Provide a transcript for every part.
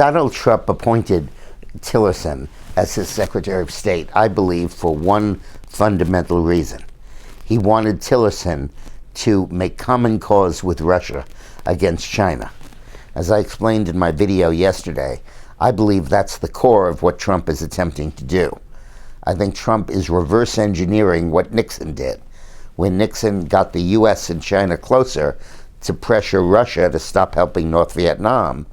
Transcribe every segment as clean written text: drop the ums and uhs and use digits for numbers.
Donald Trump appointed Tillerson as his Secretary of State, I believe, for one fundamental reason. He wanted Tillerson to make common cause with Russia against China. As I explained in my video yesterday, I believe that's the core of what Trump is attempting to do. I think Trump is reverse engineering what Nixon did. When Nixon got the U.S. and China closer to pressure Russia to stop helping North Vietnam,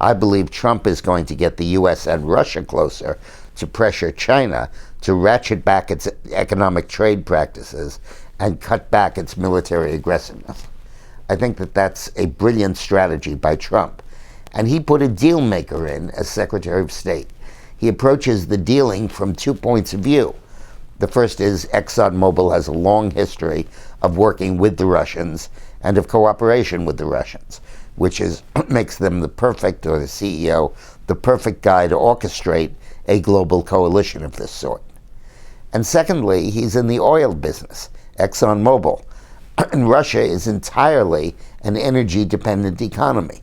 I believe Trump is going to get the U.S. and Russia closer to pressure China to ratchet back its economic trade practices and cut back its military aggressiveness. I think that that's a brilliant strategy by Trump. And he put a deal maker in as Secretary of State. He approaches the dealing from 2 points of view. The first is ExxonMobil has a long history of working with the Russians and of cooperation with the Russians, which makes them the perfect, or the CEO, the perfect guy to orchestrate a global coalition of this sort. And secondly, he's in the oil business, ExxonMobil. And Russia is entirely an energy-dependent economy.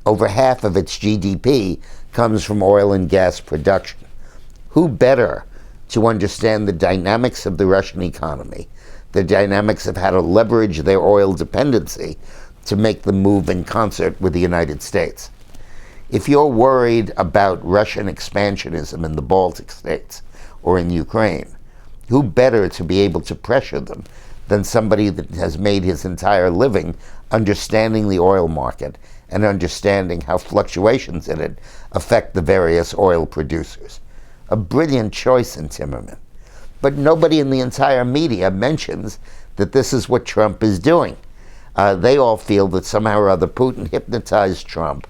Over half of its GDP comes from oil and gas production. Who better to understand the dynamics of the Russian economy, the dynamics of how to leverage their oil dependency to make them move in concert with the United States? If you're worried about Russian expansionism in the Baltic states or in Ukraine, who better to be able to pressure them than somebody that has made his entire living understanding the oil market and understanding how fluctuations in it affect the various oil producers? A brilliant choice in Timmerman. But nobody in the entire media mentions that this is what Trump is doing. They all feel that somehow or other Putin hypnotized Trump,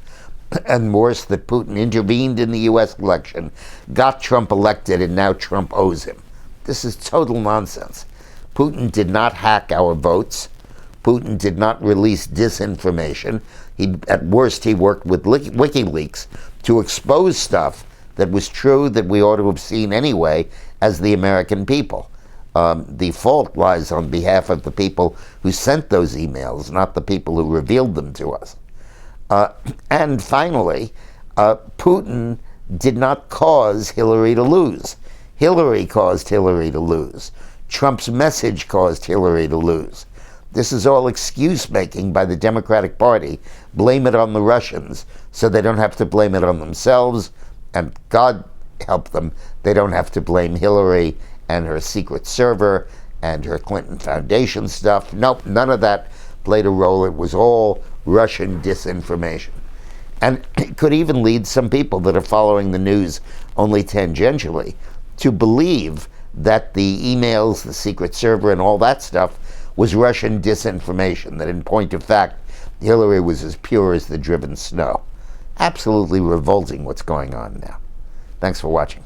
and worse, that Putin intervened in the U.S. election, got Trump elected, and now Trump owes him. This is total nonsense. Putin did not hack our votes. Putin did not release disinformation. At worst, he worked with WikiLeaks to expose stuff that was true, that we ought to have seen anyway as the American people. The fault lies on behalf of the people who sent those emails, not the people who revealed them to us. And finally, Putin did not cause Hillary to lose. Hillary caused Hillary to lose. Trump's message caused Hillary to lose. This is all excuse-making by the Democratic Party. Blame it on the Russians so they don't have to blame it on themselves, and God help them, they don't have to blame Hillary and her secret server and her Clinton Foundation stuff. Nope, none of that played a role. It was all Russian disinformation. And it could even lead some people that are following the news only tangentially to believe that the emails, the secret server, and all that stuff was Russian disinformation, that in point of fact, Hillary was as pure as the driven snow. Absolutely revolting what's going on now. Thanks for watching.